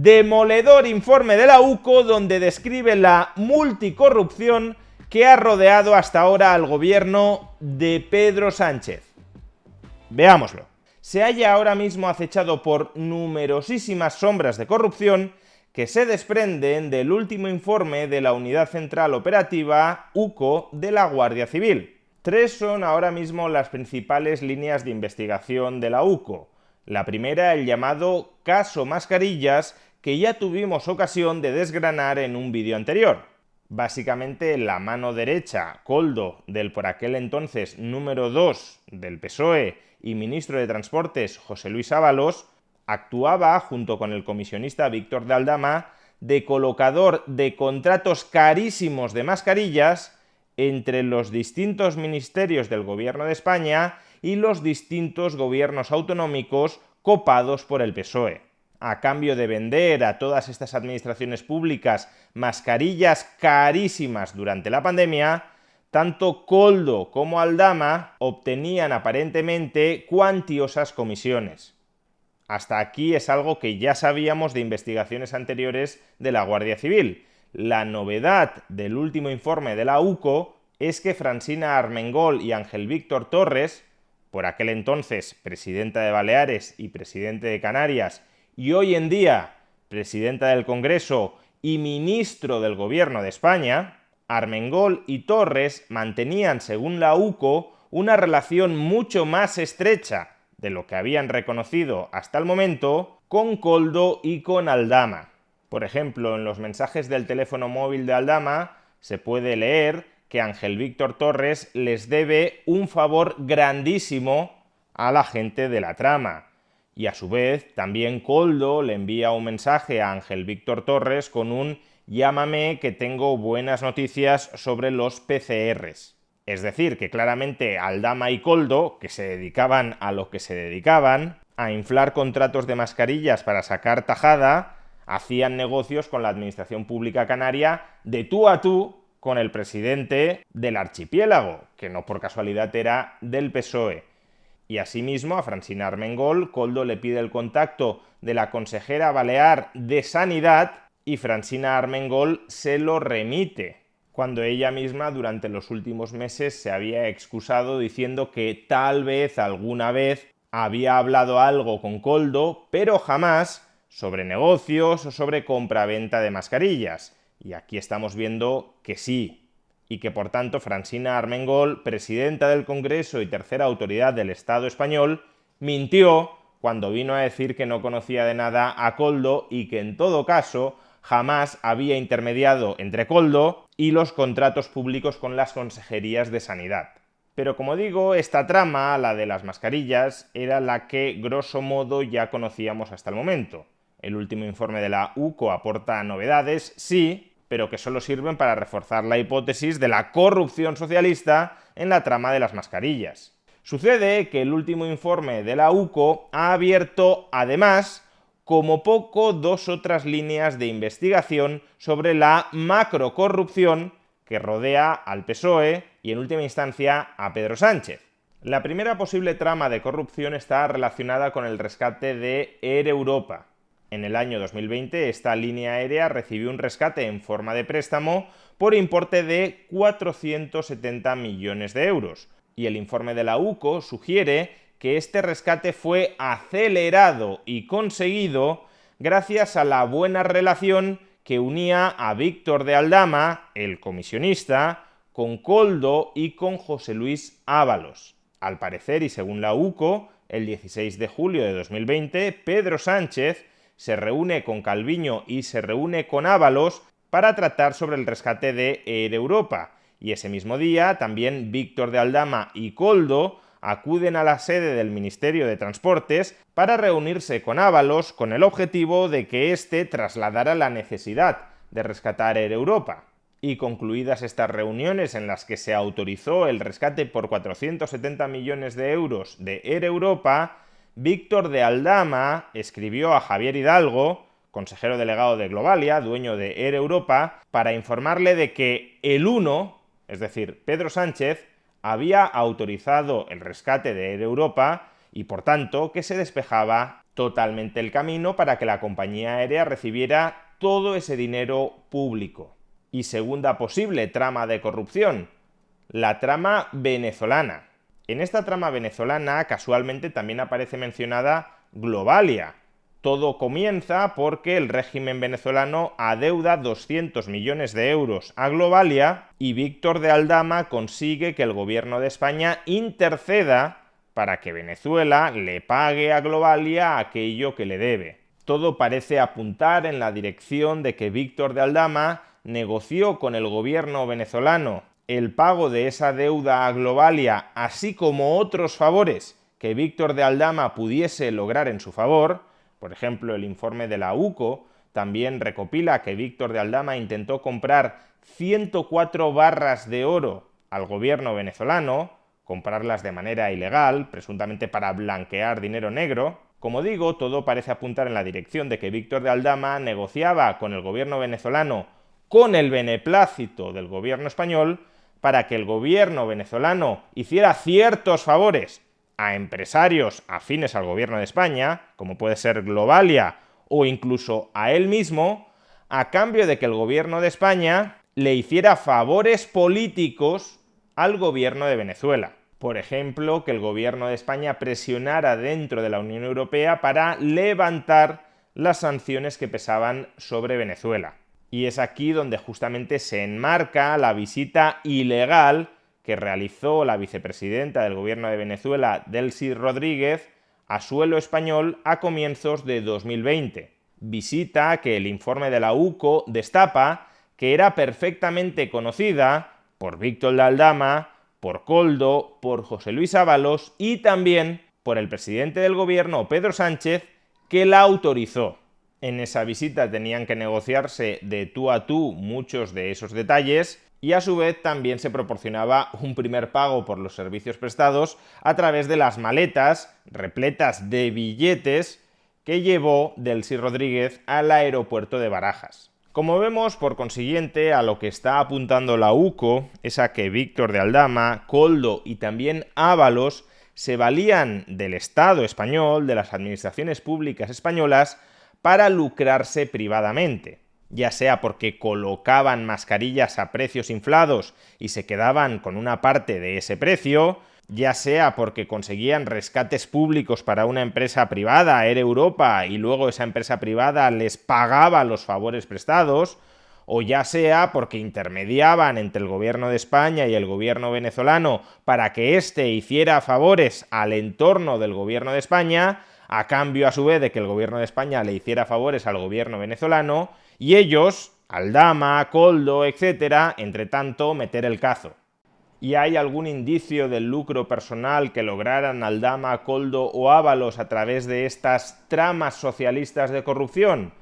demoledor informe de la UCO donde describe la multicorrupción que ha rodeado hasta ahora al gobierno de Pedro Sánchez. Veámoslo. Se halla ahora mismo acechado por numerosísimas sombras de corrupción que se desprenden del último informe de la Unidad Central Operativa UCO de la Guardia Civil. 3 son ahora mismo las principales líneas de investigación de la UCO. La primera, el llamado caso Mascarillas, que ya tuvimos ocasión de desgranar en un vídeo anterior. Básicamente, la mano derecha, Koldo, del por aquel entonces número 2 del PSOE y ministro de Transportes, José Luis Ábalos, actuaba, junto con el comisionista Víctor de Aldama, de colocador de contratos carísimos de mascarillas entre los distintos ministerios del gobierno de España y los distintos gobiernos autonómicos copados por el PSOE. A cambio de vender a todas estas administraciones públicas mascarillas carísimas durante la pandemia, tanto Koldo como Aldama obtenían aparentemente cuantiosas comisiones. Hasta aquí es algo que ya sabíamos de investigaciones anteriores de la Guardia Civil. La novedad del último informe de la UCO es que Francina Armengol y Ángel Víctor Torres, por aquel entonces presidenta de Baleares y presidente de Canarias, y hoy en día presidenta del Congreso y ministro del Gobierno de España, Armengol y Torres mantenían, según la UCO, una relación mucho más estrecha de lo que habían reconocido hasta el momento con Koldo y con Aldama. Por ejemplo, en los mensajes del teléfono móvil de Aldama se puede leer que Ángel Víctor Torres les debe un favor grandísimo a la gente de la trama. Y a su vez, también Koldo le envía un mensaje a Ángel Víctor Torres con un «llámame que tengo buenas noticias sobre los PCRs». Es decir, que claramente Aldama y Koldo, que se dedicaban a lo que se dedicaban, a inflar contratos de mascarillas para sacar tajada, hacían negocios con la administración pública canaria de tú a tú con el presidente del archipiélago, que no por casualidad era del PSOE. Y asimismo a Francina Armengol, Koldo le pide el contacto de la consejera balear de Sanidad y Francina Armengol se lo remite, cuando ella misma durante los últimos meses se había excusado diciendo que tal vez alguna vez había hablado algo con Koldo, pero jamás sobre negocios o sobre compraventa de mascarillas. Y aquí estamos viendo que sí, y que por tanto Francina Armengol, presidenta del Congreso y tercera autoridad del Estado español, mintió cuando vino a decir que no conocía de nada a Koldo y que en todo caso jamás había intermediado entre Koldo y los contratos públicos con las consejerías de Sanidad. Pero como digo, esta trama, la de las mascarillas, era la que grosso modo ya conocíamos hasta el momento. El último informe de la UCO aporta novedades, sí, pero que solo sirven para reforzar la hipótesis de la corrupción socialista en la trama de las mascarillas. Sucede que el último informe de la UCO ha abierto, además, como poco 2 otras líneas de investigación sobre la macrocorrupción que rodea al PSOE y, en última instancia, a Pedro Sánchez. La primera posible trama de corrupción está relacionada con el rescate de Air Europa. En el año 2020, esta línea aérea recibió un rescate en forma de préstamo por importe de 470 millones de euros. Y el informe de la UCO sugiere que este rescate fue acelerado y conseguido gracias a la buena relación que unía a Víctor de Aldama, el comisionista, con Koldo y con José Luis Ábalos. Al parecer, y según la UCO, el 16 de julio de 2020, Pedro Sánchez se reúne con Calviño y se reúne con Ábalos para tratar sobre el rescate de Air Europa. Y ese mismo día también Víctor de Aldama y Koldo acuden a la sede del Ministerio de Transportes para reunirse con Ábalos con el objetivo de que éste trasladara la necesidad de rescatar Air Europa. Y concluidas estas reuniones en las que se autorizó el rescate por 470 millones de euros de Air Europa, Víctor de Aldama escribió a Javier Hidalgo, consejero delegado de Globalia, dueño de Air Europa, para informarle de que el uno, es decir, Pedro Sánchez, había autorizado el rescate de Air Europa y, por tanto, que se despejaba totalmente el camino para que la compañía aérea recibiera todo ese dinero público. Y segunda posible trama de corrupción, la trama venezolana. En esta trama venezolana casualmente también aparece mencionada Globalia. Todo comienza porque el régimen venezolano adeuda 200 millones de euros a Globalia y Víctor de Aldama consigue que el gobierno de España interceda para que Venezuela le pague a Globalia aquello que le debe. Todo parece apuntar en la dirección de que Víctor de Aldama negoció con el gobierno venezolano el pago de esa deuda a Globalia, así como otros favores que Víctor de Aldama pudiese lograr en su favor. Por ejemplo, el informe de la UCO también recopila que Víctor de Aldama intentó comprar 104 barras de oro al gobierno venezolano, comprarlas de manera ilegal, presuntamente para blanquear dinero negro. Como digo, todo parece apuntar en la dirección de que Víctor de Aldama negociaba con el gobierno venezolano con el beneplácito del gobierno español para que el gobierno venezolano hiciera ciertos favores a empresarios afines al gobierno de España, como puede ser Globalia o incluso a él mismo, a cambio de que el gobierno de España le hiciera favores políticos al gobierno de Venezuela. Por ejemplo, que el gobierno de España presionara dentro de la Unión Europea para levantar las sanciones que pesaban sobre Venezuela. Y es aquí donde justamente se enmarca la visita ilegal que realizó la vicepresidenta del gobierno de Venezuela, Delcy Rodríguez, a suelo español a comienzos de 2020. Visita que el informe de la UCO destapa que era perfectamente conocida por Víctor de Aldama, por Koldo, por José Luis Ábalos y también por el presidente del gobierno, Pedro Sánchez, que la autorizó. En esa visita tenían que negociarse de tú a tú muchos de esos detalles y a su vez también se proporcionaba un primer pago por los servicios prestados a través de las maletas repletas de billetes que llevó Delcy Rodríguez al aeropuerto de Barajas. Como vemos, por consiguiente, a lo que está apuntando la UCO es a que Víctor de Aldama, Koldo y también Ábalos se valían del Estado español, de las administraciones públicas españolas, para lucrarse privadamente, ya sea porque colocaban mascarillas a precios inflados y se quedaban con una parte de ese precio, ya sea porque conseguían rescates públicos para una empresa privada, Air Europa, y luego esa empresa privada les pagaba los favores prestados, o ya sea porque intermediaban entre el gobierno de España y el gobierno venezolano para que éste hiciera favores al entorno del gobierno de España, a cambio a su vez de que el gobierno de España le hiciera favores al gobierno venezolano, y ellos, Aldama, Koldo, etcétera, entre tanto, meter el cazo. ¿Y hay algún indicio del lucro personal que lograran Aldama, Koldo o Ábalos a través de estas tramas socialistas de corrupción?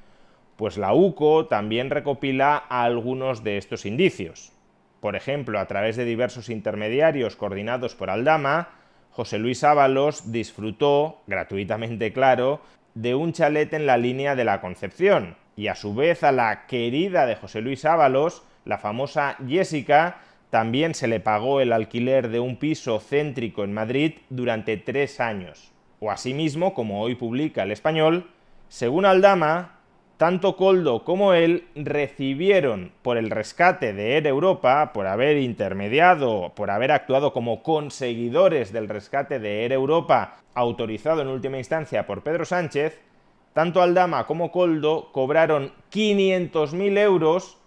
Pues la UCO también recopila algunos de estos indicios. Por ejemplo, a través de diversos intermediarios coordinados por Aldama, José Luis Ábalos disfrutó, gratuitamente claro, de un chalet en la línea de la Concepción, y a su vez a la querida de José Luis Ábalos, la famosa Jessica, también se le pagó el alquiler de un piso céntrico en Madrid durante 3 años. O asimismo, como hoy publica El Español, según Aldama, tanto Koldo como él recibieron por el rescate de Air Europa, por haber intermediado, por haber actuado como conseguidores del rescate de Air Europa, autorizado en última instancia por Pedro Sánchez, tanto Aldama como Koldo cobraron 500.000 euros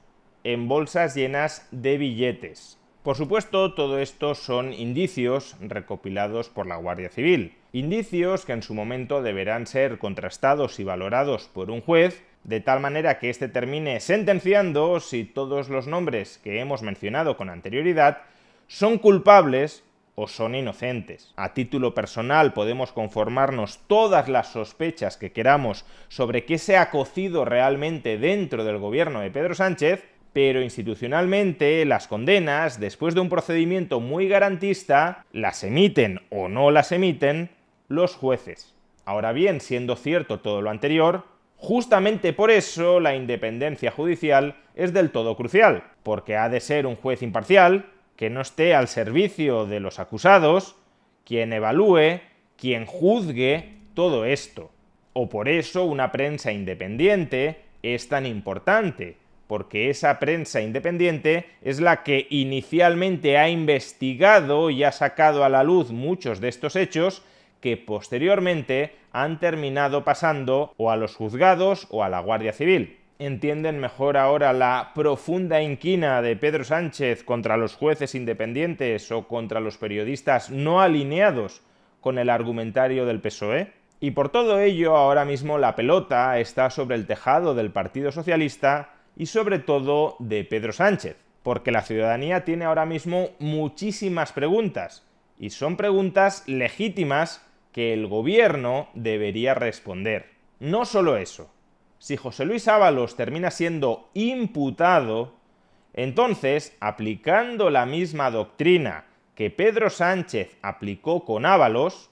en bolsas llenas de billetes. Por supuesto, todo esto son indicios recopilados por la Guardia Civil. Indicios que en su momento deberán ser contrastados y valorados por un juez, de tal manera que éste termine sentenciando si todos los nombres que hemos mencionado con anterioridad son culpables o son inocentes. A título personal podemos conformarnos todas las sospechas que queramos sobre qué se ha cocido realmente dentro del gobierno de Pedro Sánchez, pero institucionalmente las condenas, después de un procedimiento muy garantista, las emiten o no las emiten los jueces. Ahora bien, siendo cierto todo lo anterior, justamente por eso la independencia judicial es del todo crucial, porque ha de ser un juez imparcial, que no esté al servicio de los acusados, quien evalúe, quien juzgue todo esto. O por eso una prensa independiente es tan importante, porque esa prensa independiente es la que inicialmente ha investigado y ha sacado a la luz muchos de estos hechos que posteriormente han terminado pasando o a los juzgados o a la Guardia Civil. ¿Entienden mejor ahora la profunda inquina de Pedro Sánchez contra los jueces independientes o contra los periodistas no alineados con el argumentario del PSOE? Y por todo ello, ahora mismo la pelota está sobre el tejado del Partido Socialista y sobre todo de Pedro Sánchez, porque la ciudadanía tiene ahora mismo muchísimas preguntas, y son preguntas legítimas que el gobierno debería responder. No solo eso, si José Luis Ábalos termina siendo imputado, entonces, aplicando la misma doctrina que Pedro Sánchez aplicó con Ábalos,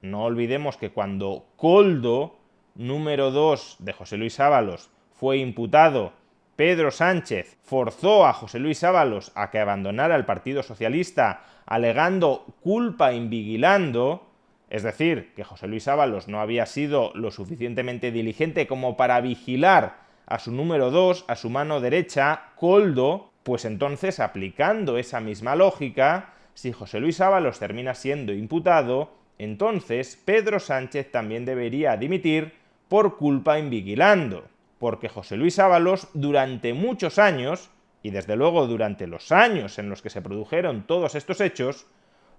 no olvidemos que cuando Koldo, número 2 de José Luis Ábalos, fue imputado, Pedro Sánchez forzó a José Luis Ábalos a que abandonara el Partido Socialista alegando culpa invigilando, es decir, que José Luis Ábalos no había sido lo suficientemente diligente como para vigilar a su número 2, a su mano derecha, Koldo, pues entonces, aplicando esa misma lógica, si José Luis Ábalos termina siendo imputado, entonces Pedro Sánchez también debería dimitir por culpa invigilando, porque José Luis Ábalos durante muchos años, y desde luego durante los años en los que se produjeron todos estos hechos,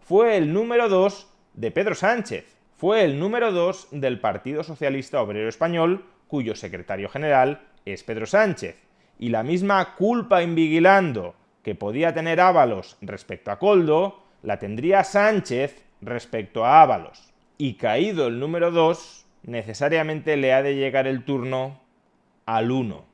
fue el número 2 de Pedro Sánchez, fue el número 2 del Partido Socialista Obrero Español, cuyo secretario general es Pedro Sánchez, y la misma culpa invigilando que podía tener Ábalos respecto a Koldo, la tendría Sánchez respecto a Ábalos. Y caído el número 2, necesariamente le ha de llegar el turno al 1.